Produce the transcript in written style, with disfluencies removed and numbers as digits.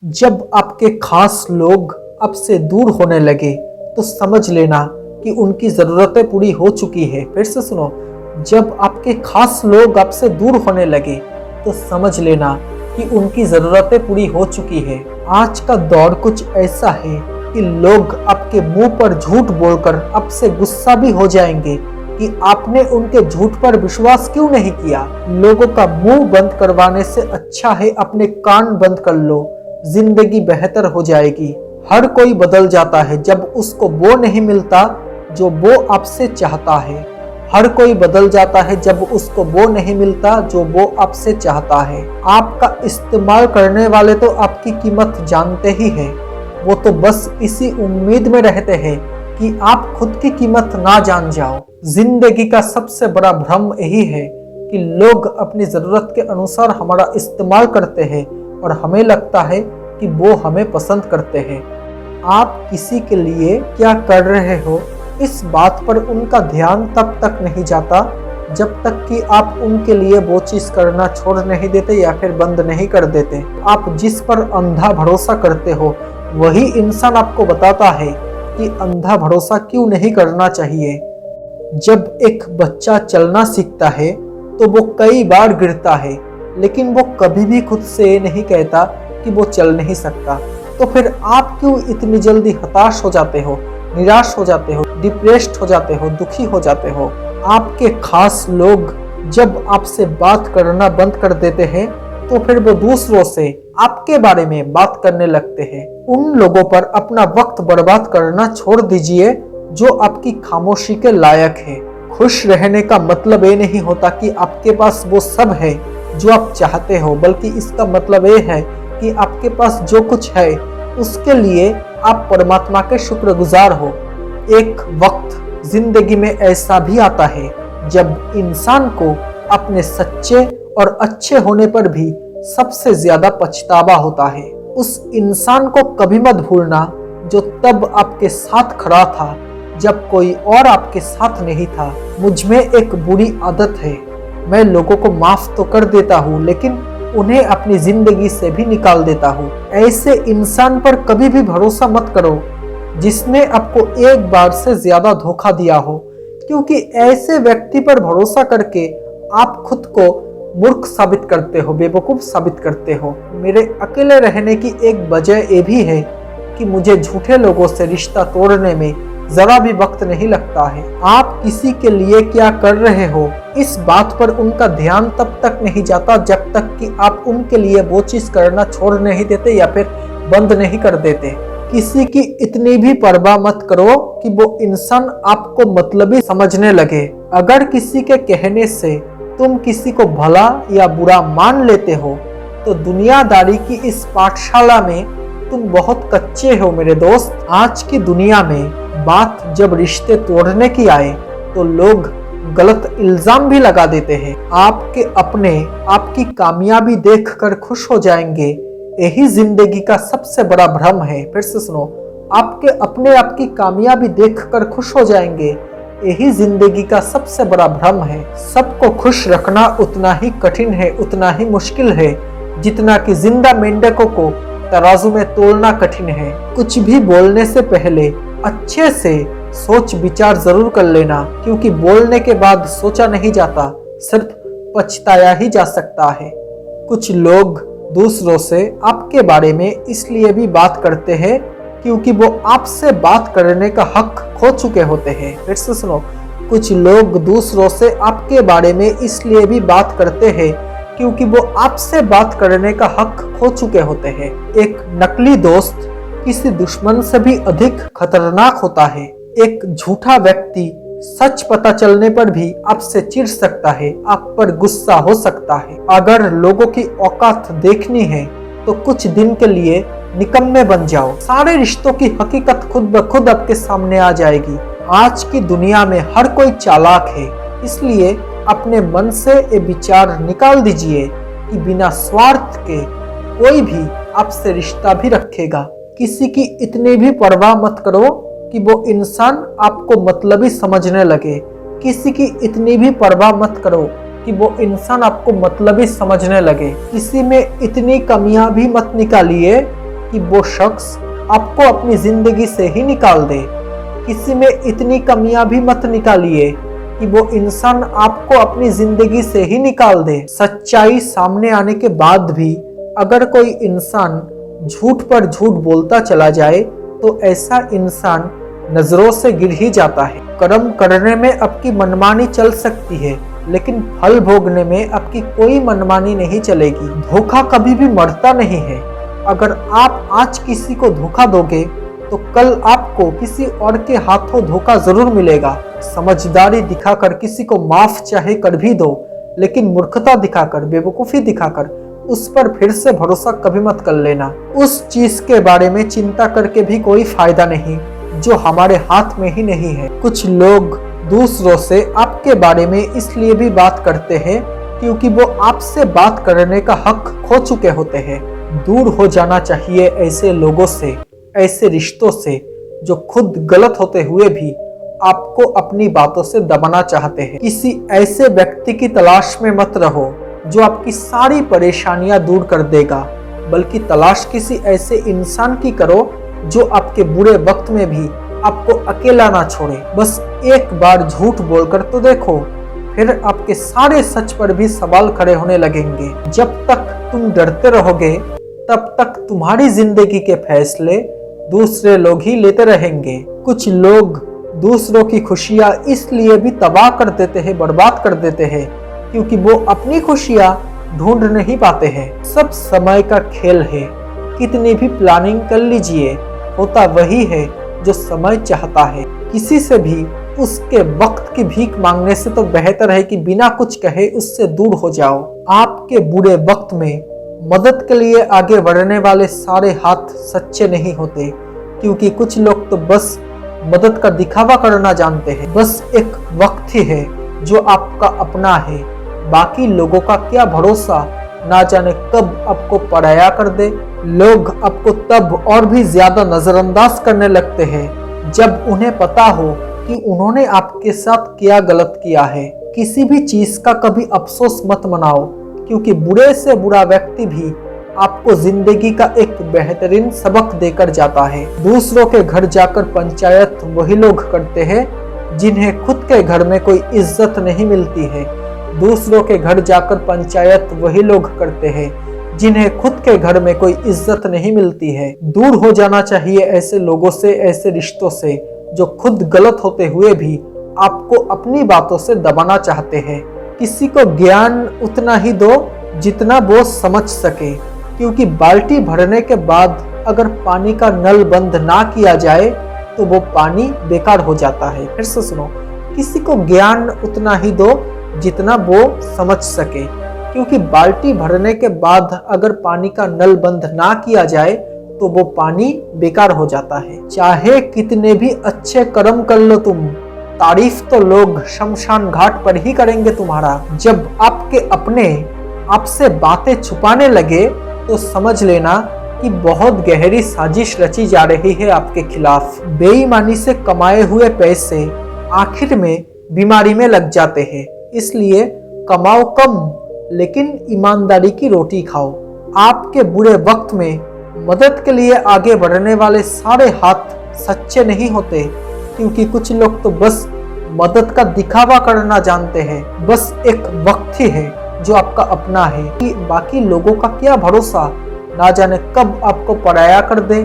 जब आपके खास लोग आपसे दूर होने लगे तो समझ लेना कि उनकी ज़रूरतें पूरी हो चुकी है। फिर से सुनो, जब आपके खास लोग आपसे दूर होने लगे तो समझ लेना कि उनकी ज़रूरतें पूरी हो चुकी है। आज का दौर कुछ ऐसा है कि लोग आपके मुंह पर झूठ बोलकर आपसे गुस्सा भी हो जाएंगे कि आपने उनके झूठ पर विश्वास क्यों नहीं किया। लोगों का मुंह बंद करवाने से अच्छा है अपने कान बंद कर लो, जिंदगी बेहतर हो जाएगी। हर कोई बदल जाता है जब उसको वो नहीं मिलता जो वो आपसे चाहता है। हर कोई बदल जाता है जब उसको वो नहीं मिलता जो वो आपसे चाहता है। आपका इस्तेमाल करने वाले तो आपकी कीमत जानते ही हैं, वो तो बस इसी उम्मीद में रहते हैं कि आप खुद की कीमत ना जान जाओ। जिंदगी का सबसे बड़ा भ्रम यही है कि लोग अपनी जरूरत के अनुसार हमारा इस्तेमाल करते हैं और हमें लगता है कि वो हमें पसंद करते हैं। आप किसी के लिए क्या कर रहे हो, इस बात पर उनका ध्यान तब तक नहीं जाता जब तक कि आप उनके लिए वो चीज़ करना छोड़ नहीं देते या फिर बंद नहीं कर देते। आप जिस पर अंधा भरोसा करते हो वही इंसान आपको बताता है कि अंधा भरोसा क्यों नहीं करना चाहिए। जब एक बच्चा चलना सीखता है तो वो कई बार गिरता है, लेकिन वो कभी भी खुद से नहीं कहता कि वो चल नहीं सकता। तो फिर आप क्यों इतनी जल्दी हताश हो जाते हो, निराश हो जाते हो, डिप्रेस्ड हो जाते हो, दुखी हो जाते हो। आपके खास लोग जब आपसे बात करना बंद कर देते हैं तो फिर वो दूसरों से आपके बारे में बात करने लगते हैं। उन लोगों पर अपना वक्त बर्बाद करना छोड़ दीजिए जो आपकी खामोशी के लायक है। खुश रहने का मतलब ये नहीं होता कि आपके पास वो सब है जो आप चाहते हो, बल्कि इसका मतलब ये है कि आपके पास जो कुछ है उसके लिए आप परमात्मा के शुक्रगुजार हो। एक वक्त जिंदगी में ऐसा भी आता है जब इंसान को अपने सच्चे और अच्छे होने पर भी सबसे ज्यादा पछतावा होता है। उस इंसान को कभी मत भूलना जो तब आपके साथ खड़ा था जब कोई और आपके साथ नहीं था। मुझ में एक बुरी आदत है, मैं लोगों को माफ तो कर देता हूँ लेकिन उन्हें अपनी जिंदगी से भी निकाल देता हूँ। ऐसे इंसान पर कभी भी भरोसा मत करो जिसने आपको एक बार से ज्यादा धोखा दिया हो, क्योंकि ऐसे व्यक्ति पर भरोसा करके आप खुद को मूर्ख साबित करते हो, बेवकूफ साबित करते हो। मेरे अकेले रहने की एक वजह ये भी है कि मुझे झूठे लोगों से रिश्ता तोड़ने में जरा भी वक्त नहीं लगता है। आप किसी के लिए क्या कर रहे हो, इस बात पर उनका ध्यान तब तक नहीं जाता जब तक कि आप उनके लिए वो चीज करना छोड़ नहीं देते या फिर बंद नहीं कर देते। किसी की इतनी भी परवाह मत करो कि वो इंसान आपको मतलबी समझने लगे। अगर किसी के कहने से तुम किसी को भला या बुरा मान लेते हो तो दुनियादारी की इस पाठशाला में तुम बहुत कच्चे हो मेरे दोस्त। आज की दुनिया में बात जब रिश्ते तोड़ने की आए तो लोग गलत इल्जाम भी लगा देते हैं। आपके अपने आपकी कामयाबी देखकर खुश हो जाएंगे, यही जिंदगी का सबसे बड़ा भ्रम है। फिर से सुनो, आपके अपने आपकी कामयाबी देखकर खुश हो जाएंगे, यही जिंदगी का सबसे बड़ा भ्रम है। सबको खुश रखना उतना ही कठिन है, उतना ही मुश्किल है जितना कि जिंदा मेंढकों को तराजू में तोलना कठिन है। कुछ भी बोलने से पहले अच्छे से सोच विचार जरूर कर लेना, क्योंकि बोलने के बाद सोचा नहीं जाता, सिर्फ पछताया ही जा सकता है। कुछ लोग दूसरों से आपके बारे में इसलिए भी बात करते हैं क्योंकि वो आपसे बात करने का हक खो चुके होते हैं। फिर से सुनो, कुछ लोग दूसरों से आपके बारे में इसलिए भी बात करते हैं क्योंकि वो आपसे बात करने का हक खो चुके होते हैं। एक नकली दोस्त किसी दुश्मन से भी अधिक खतरनाक होता है। एक झूठा व्यक्ति सच पता चलने पर भी आपसे चिढ़ सकता है, आप पर गुस्सा हो सकता है। अगर लोगों की औकात देखनी है तो कुछ दिन के लिए निकम्मे बन जाओ, सारे रिश्तों की हकीकत खुद ब खुद आपके सामने आ जाएगी। आज की दुनिया में हर कोई चालाक है, इसलिए अपने मन से ये विचार निकाल दीजिए कि बिना स्वार्थ के कोई भी आपसे रिश्ता भी रखेगा। किसी की इतनी भी परवाह मत करो कि वो इंसान आपको मतलबी समझने लगे। किसी की इतनी भी परवाह मत करो कि वो इंसान आपको मतलबी समझने लगे। किसी में इतनी कमियां भी मत निकालिए कि वो शख्स आपको अपनी जिंदगी से ही निकाल दे। किसी में इतनी कमियां भी मत निकालिए कि वो इंसान आपको अपनी जिंदगी से ही निकाल दे। सच्चाई सामने आने के बाद भी अगर कोई इंसान झूठ पर झूठ बोलता चला जाए तो ऐसा इंसान नजरों से गिर ही जाता है। कर्म करने में आपकी मनमानी चल सकती है, लेकिन फल भोगने में आपकी कोई मनमानी नहीं चलेगी। धोखा कभी भी मरता नहीं है। अगर आप आज किसी को धोखा दोगे तो कल आपको किसी और के हाथों धोखा जरूर मिलेगा। समझदारी दिखाकर किसी को माफ चाहे कर भी दो, लेकिन मूर्खता दिखाकर, बेवकूफी दिखाकर उस पर फिर से भरोसा कभी मत कर लेना। उस चीज के बारे में चिंता करके भी कोई फायदा नहीं जो हमारे हाथ में ही नहीं है। कुछ लोग दूसरों से आपके बारे में इसलिए भी बात करते हैं क्योंकि वो आपसे बात करने का हक खो चुके होते हैं। दूर हो जाना चाहिए ऐसे लोगों से, ऐसे रिश्तों से जो खुद गलत होते हुए भी आपको अपनी बातों से दबाना चाहते हैं। किसी ऐसे व्यक्ति की तलाश में मत रहो जो आपकी सारी परेशानियां दूर कर देगा, बल्कि तलाश किसी ऐसे इंसान की करो जो आपके बुरे वक्त में भी आपको अकेला ना छोड़े। बस एक बार झूठ बोलकर तो देखो, फिर आपके सारे सच पर भी सवाल खड़े होने लगेंगे। जब तक तुम डरते रहोगे तब तक तुम्हारी जिंदगी के फैसले दूसरे लोग ही लेते रहेंगे। कुछ लोग दूसरों की खुशियां इसलिए भी तबाह कर देते हैं, बर्बाद कर देते हैं, क्योंकि वो अपनी खुशियां ढूंढ नहीं पाते हैं। सब समय का खेल है। कितनी भी प्लानिंग कर लीजिए, होता वही है जो समय चाहता है। किसी से भी उसके वक्त की भीख मांगने से तो बेहतर है कि बिना कुछ कहे उससे दूर हो जाओ। आपके बुरे वक्त में मदद के लिए आगे बढ़ने वाले सारे हाथ सच्चे नहीं होते, क्योंकि कुछ लोग तो बस मदद का दिखावा करना जानते हैं। बस एक वक्त ही है जो आपका अपना है, बाकी लोगों का क्या भरोसा, ना जाने कब आपको पराया कर दे। लोग आपको तब और भी ज्यादा नजरअंदाज करने लगते हैं जब उन्हें पता हो कि उन्होंने आपके साथ क्या गलत किया है। किसी भी चीज का कभी अफसोस मत मनाओ, क्योंकि बुरे से बुरा व्यक्ति भी आपको जिंदगी का एक बेहतरीन सबक देकर जाता है। दूसरों के घर जाकर पंचायत वही लोग करते हैं जिन्हें खुद के घर में कोई इज्जत नहीं मिलती है। दूसरों के घर जाकर पंचायत वही लोग करते हैं जिन्हें खुद के घर में कोई इज्जत नहीं मिलती है। दूर हो जाना चाहिए ऐसे लोगों से, ऐसे रिश्तों से जो खुद गलत होते हुए भी आपको अपनी बातों से दबाना चाहते हैं। किसी को ज्ञान उतना ही दो जितना वो समझ सके, क्योंकि बाल्टी भरने के बाद अगर पानी का नल बंद ना किया जाए तो वो पानी बेकार हो जाता है। फिर से सुनो, किसी को ज्ञान उतना ही दो जितना वो समझ सके, क्योंकि बाल्टी भरने के बाद अगर पानी का नल बंद ना किया जाए तो वो पानी बेकार हो जाता है। चाहे कितने भी अच्छे कर्म कर लो तुम, तारीफ तो लोग शमशान घाट पर ही करेंगे तुम्हारा। जब आपके अपने आपसे बातें छुपाने लगे तो समझ लेना कि बहुत गहरी साजिश रची जा रही है आपके खिलाफ। बेईमानी से कमाए हुए पैसे आखिर में बीमारी में लग जाते हैं, इसलिए कमाओ कम लेकिन ईमानदारी की रोटी खाओ। आपके बुरे वक्त में मदद के लिए आगे बढ़ने वाले सारे हाथ सच्चे नहीं होते, क्योंकि कुछ लोग तो बस मदद का दिखावा करना जानते हैं। बस एक वक्त ही है जो आपका अपना है, कि बाकी लोगों का क्या भरोसा, ना जाने कब आपको पराया कर दे।